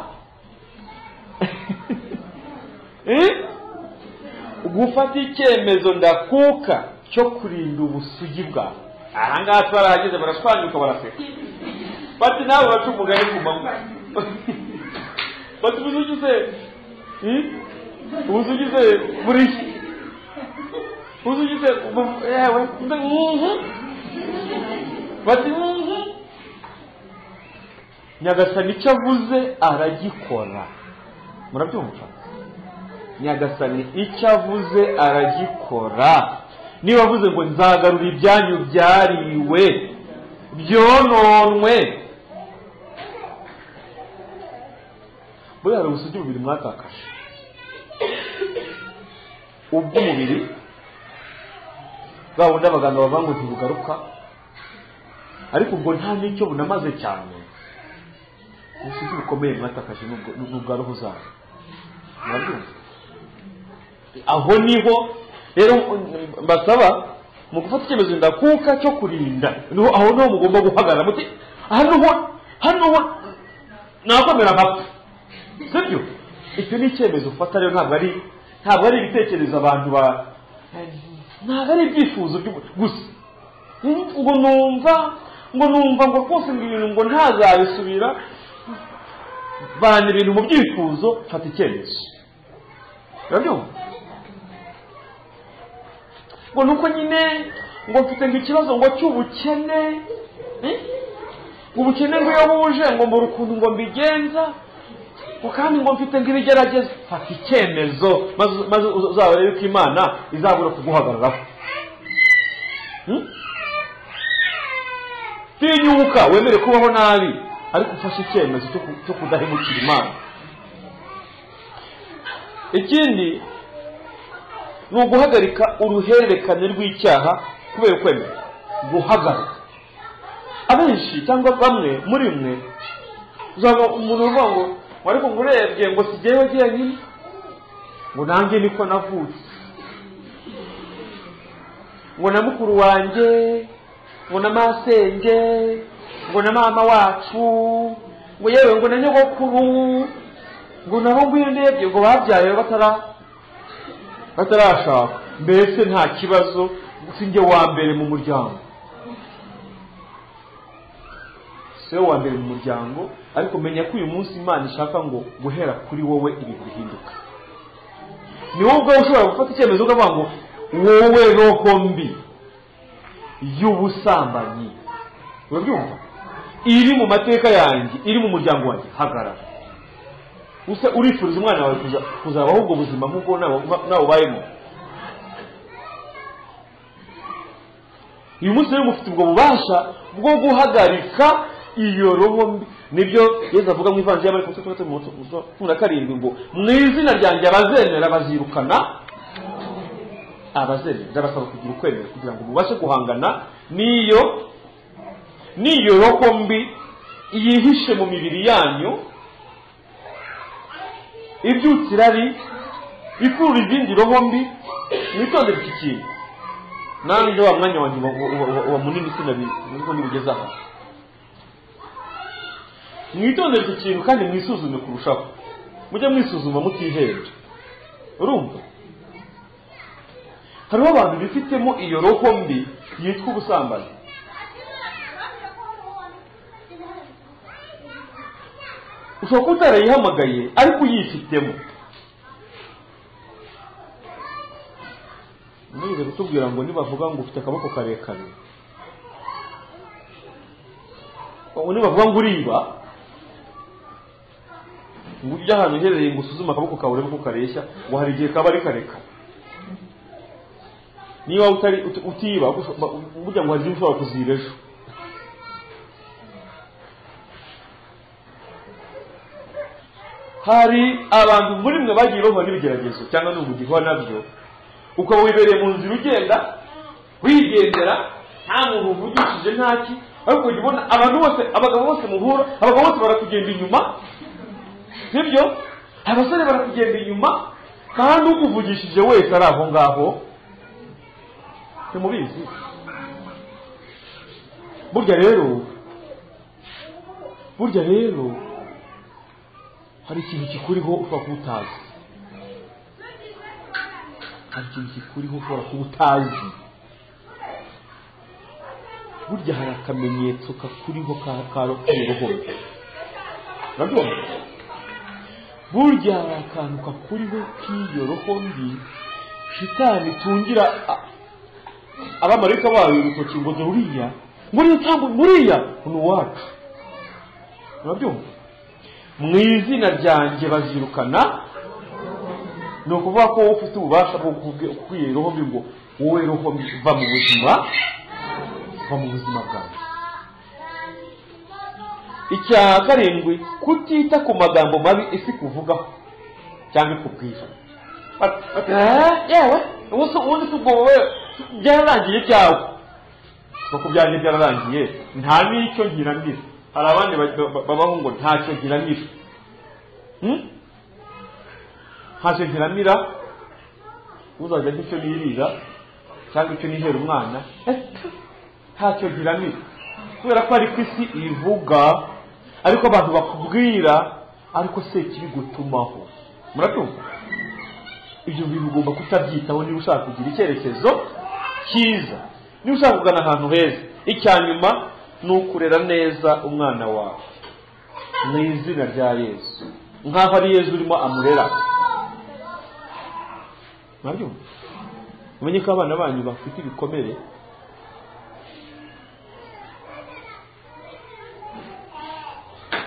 gufata icyemezo ndakuka cyo kurinda ubusugi bwawe. Aha ngaha twarahageze barashwanyuka baraseka bati nawe baca umugani ku manywa bati ubusugize buri ubusugize yewe bati Nyagasani icyo avuze aragikora. Murabyumva? Nyagasani icyo avuze aragikora. Niba avuze ngo nzagarura ibyanyu byariwe byononwe, buriya hari ubusugi bubiri mwatakaje. Ubw'umubiri bwa bundi abaganga bavuga ngo ntibugaruka, ariko ubwo nta n'icyo bunamaze cyane. Ubusugi bukomeye mwatakaje n'ubwa roho zabo. Murabyumva? Aho niho rero mbasaba mu gufata icyemezo ndakuka cyo kurinda, aho niho mugomba guhagarara muti hano nakomera mpapfa, sibyo? Icyo ni icyemezo ufata rero, ntabwo ari ibitekerezo abantu ntabwo ari ibyifuzo gusa ngo numva ngo rwose ngo ibintu ngo ntazabisubira, bana ibintu mu byifuzo, fata icyemezo. Urabyumva? Ngo nuko nyine ngo mfite ngo ikibazo ngo cy'ubukene, ubukene ngo iyo buje ngo mbura ukuntu ngo mbigenza, ngo kandi ngo mfite ngo ibigerageza. Fata icyemezo maze uzabare yuko Imana izabura kuguhagararaho. Tinyuka wemere kubaho nabi, ariko ufashe icyemezo cyo kudahemukira Imana. Ikindi ni uguhagarika uruhererekane rw'icyaha kubera kwemera. Guhagarika. Abenshi cyangwa bamwe muri mwe uzaba umuntu uvuga ngo ariko ngo urebye ngo sigewe jyenyine, ngo nanjye niko navutse, ngo na mukuru wanjye, ngo na masenge, ngo na mama wacu, ngo yewe ngo na nyogokuru, ngo nabo ngwindebye ngo babyaye batarashaka, mbese nta kibazo, sinjye wa mbere mu muryango. Siwe wa mbere mu muryango, ariko menya ko uyu munsi Imana ishaka ngo guhera kuri wowe ibintu bihinduka. Ni wowe ubwawe ushobora gufata icyemezo ukavuga ngo wowe roho mbi y'ubusambanyi, urabyumva, iri mu mateka yanjye, iri mu muryango wanjye, hagarara. Urifuriza umwana wawe kuzabaho ubwo buzima nk'uko nawe ubayemo. Uyu munsi rero mufite ubwo bubasha bwo guhagarika iyo roho mbi. Nibyo Yesu avuga mu Ivanjili ya Mariko 17:17 ngo mu izina ryanjye abazemera bazirukana abazemera. Ndabasaba kugira ukwemera kugira ngo mubashe guhangana n'iyo roho mbi yihishe mu mibiri yanyu, ibyutse irari, ikurura izindi roho mbi. Mwitondere iki kintu. Nanjye wa mwanya wanjye wa munini nibwo nibugeze aha. Mwitondere iki kintu kandi mwisuzume kurushaho. Mujye mwisuzuma mutihenze. Urumva? Hariho abantu bifitemo iyo roho mbi yitwa ubusambanyi. Ushobora kuba utarayihamagaye ariko uyifitemo. Nigeze kutubwira ngo nibavuga ngo ufite akaboko karekare, nibavuga ngo uriba, ngo ujye ahantu uherereye ngo usuzume akaboko kawe urebe ko kareshya, ngo hari igihe kaba ari karekare. Niba utiba burya ngo hari igihe ushobora kuziba ejo. Hari abantu muri mwe bagiye bahura n'ibigeragezo cyangwa n'ubugiho nabyo, ukaba wibereye mu nzira ugenda wigendera, nta muntu uvugishije ntaki, ariko ujya ubona abantu bose, abagabo bose muhura, abagabo bose barakugenda inyuma, sibyo? Abasore barakugenda inyuma, kandi ukuvugishije wese ari aho ngaho. Ntimubizi? Burya rero hari ikintu kikuriho ushobora kuba utazi. Hari ikintu kikuriho ushobora kuba utazi. Burya hari akamenyetso kakuriho ka roho. Urabona? Burya hari akantu kakuriho k'iyo roho mbi Shitani tungira abamarayika bayo urutoki ngo ruriya muri tambo muriya ni uwacu. Urabyumva? Mu izina ryanjye bazirukana. Ni ukuvuga ko wowe ufite ububasha bwo kubwira roho mbi ngo wowe roho mbi va mu buzima bwawe. Icya karindwi, kutita ku magambo mabi isi kuvugaho cyangwa ikubwira. Yewe ubundi tubwo byararangiye cyawe. Bakubyanjye byararangiye, nta n'icyo nkiramira. Hari abandi babaho ngo ntacyo nkiramira. Ntacyo nkiramira, uzajya nicyo nirira cyangwa icyo nihera umwana, ntacyo nkiramira. Kubera ko ariko isi ivuga, ariko abantu bakubwira, ariko se kibigutumaho. Muratumva? Ibyo bintu ugomba kutabyitaho niba ushaka kugira icyerekezo cyiza, niba ushaka kugana ahantu heza. Icyanyuma ni ukurera neza umwana wawe mu izina rya Yesu, nk'aho ari Yesu urimo amurera. Murabyumva? Umenye ko abana banyu bafite ibikomere.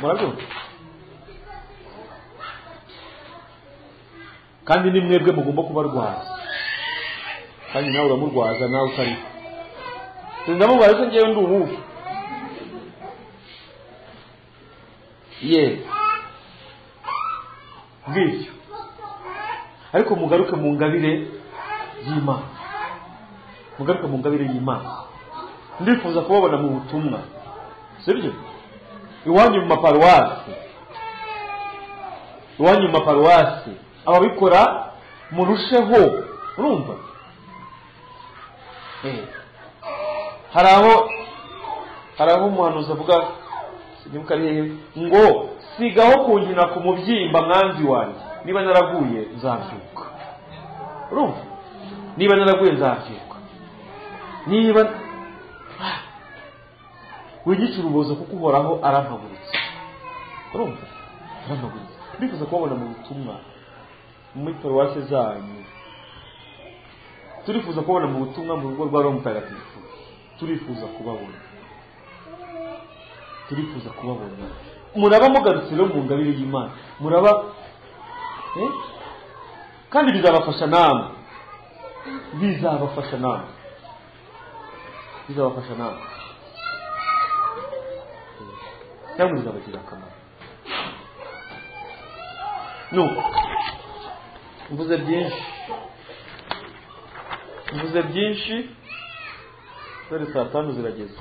Murabyumva? Kandi ni mwebwe mugomba kubarwaza, kandi nawe uramurwaza nawe utari. Ndamubwira ko ngewe ndi ubuvu. Ngicyo. Ariko mugaruke mu ngabire y'Imana. Mugaruke mu ngabire y'Imana. Ndifuza kubabona mu butumwa. Sibyo? Iwanyu mu maparuwasi. Ababikora murusheho. Urumva? Hari aho umuhanuzi avuga sinibuka ari ngo sigaho kunkina ku mubyimba mwanzi wanjye, niba naraguye nzabyuka. Urumva? Niba naraguye nzabyuka. Niba wigisha urubozo kuko uhoraho arampaguritse. Urumva? Arampaguritse. Ndifuza kubabona mu butumwa muri paruwasi zanyu. Turifuza kubabona mu butumwa mu rugo rwa Roho Mutagatifu. Turifuza kubabona. Muraba mugarutse rero mu ngabire y'Imana. Muraba kandi bizabafasha namwe. Cyangwa bizabagira akamaro. Mvuze byinshi. Dore saa tanu zirageze.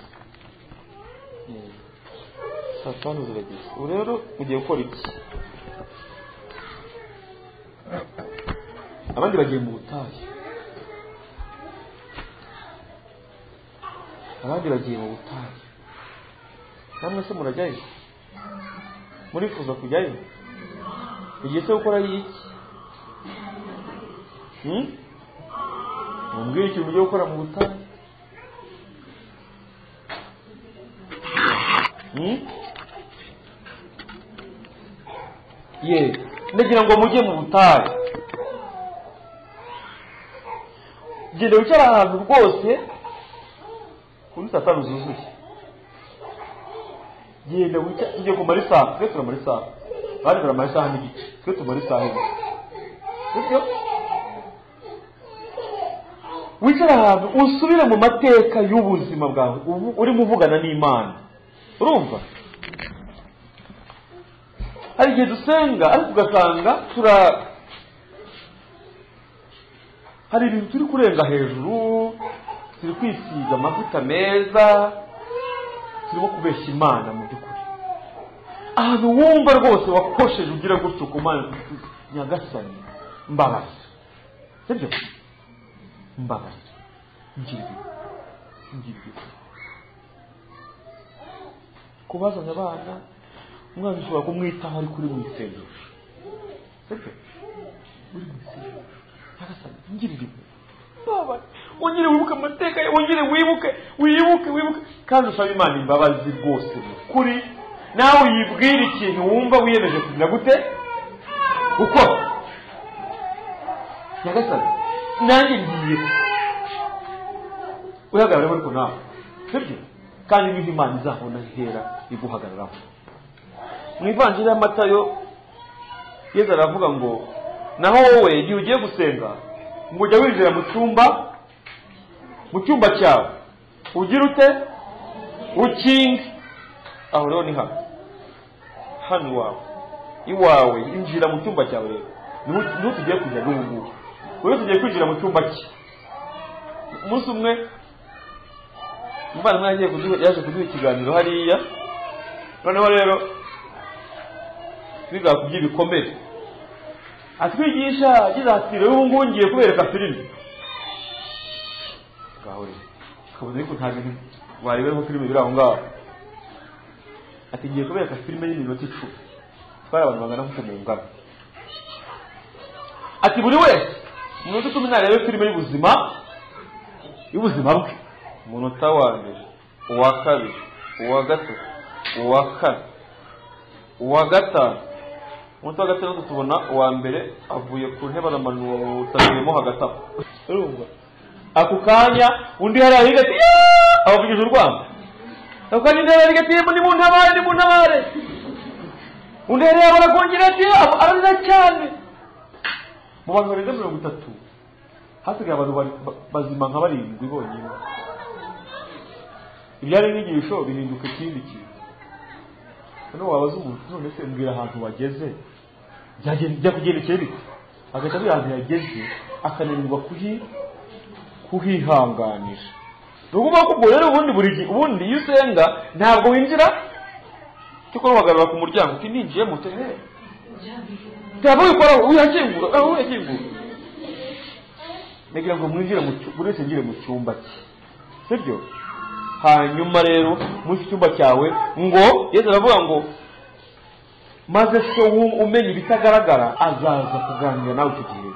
Ubu rero ugiye gukora iki? Abandi bagiye mu butayu. Namwe se murajyayo? Murifuza kujyayo? Ugiye se gukora iki? Mumbwire ikintu ugiye gukora mu butayu. Ndagira ngo mujye mu butayu. Genda wicara ahantu rwose kuri saa tanu zuzuye. Genda wicara, tujye kumara isaha. Twe turamara isaha. Bari baramara isaha n'igice. Twe tumara isaha imwe. Sibyo? Wicara ahantu usubire mu mateka y'ubuzima bwawe urimo uvugana n'Imana. Urumva? Hari igihe dusenga ariko ugasanga hari ibintu turi kurenga hejuru, turi kwisiga amavuta meza, turimo kubeshya Imana mu by'ukuri. Ahantu wumva rwose wakosheje ugira gutyo ku Mana, Nyagasani mbabazi, sibyo? Mbabazi, ngirwe kubazanya abana, umwana ushobora kumwitaho ari kuri mu isengesho, sibyo? Uri mu isengesho, Nyagasani ngirwe mbabazi, wongere wibuke amateka, wongere wibuke kandi usaba Imana imbabazi rwose kuri nawe yibwira ikintu wumva wiyemeje kugira gute gukora. Nyagasani nanjye ngiye uhagarara ariko nawe, sibyo? Kandi niho Imana izabona ihera iguhagararaho. Mu Ivanjiri ya Matayo Yesu aravuga ngo naho wowe igihe ugiye gusenga ngo ujya winjira mu cyumba cyawe ugira ute ukinge. Aho rero ni hano iwawe injira mu cyumba cyawe rero niho tugiye kujya n'ubu. Rero tugiye kwinjira mu cyumba cye. Umunsi umwe umwana yaje kuduha ikiganiro hariya, noneho rero twiga ku by'ibikomere, atwigisha agira ati rero ubu ngubu ngiye kubereka filime. Ngaho rero tukabona ariko nta bintu warebeho filime biri aho ngaho. Ati ngiye kubereka filime y'iminota 10. Twari abantu bangana nk'uko mu ngano. Ati buri wese mu minota 10 narebe filime y'ubuzima bwe. Umunota wa mbere, uwa kabiri, uwa gatatu, uwa kane, uwa gatanu. Umunota wa gatandatu tubona uwa mbere avuye ku ntebe aramanuwe utabiyemo hagati aho. Urumva? Ako kanya undi hari ahiga ati abavugije urwamo. Ako kanya undi hari ati ni mu ntabare. Undi hari abaragongira ati ararira cyane. Mu bantu barenga 30 hasigaye abantu bazima nka 7 bonyine. Ibyari inyigisho bihinduka ikindi kintu. Hano wabaza umuntu none se mbwira ahantu wageze byajya kugendekera bite, agahita ari ahantu yageze akananirwa kuhihanganisha. Nukuvuga ko rero ubundi iyo usenga ntabwo winjira cyuko bagarura ku muryango uti ninjiye mu tehe ntabwo wikora uyakingura negira ngo mwinjire buri wese ngire mu cyumba cye, sibyo? Hanyuma rero mu cyumba cyawe ngo Yesu aravuga ngo maze so umenya ibitagaragara azaza kuganira nawe icyo gihe.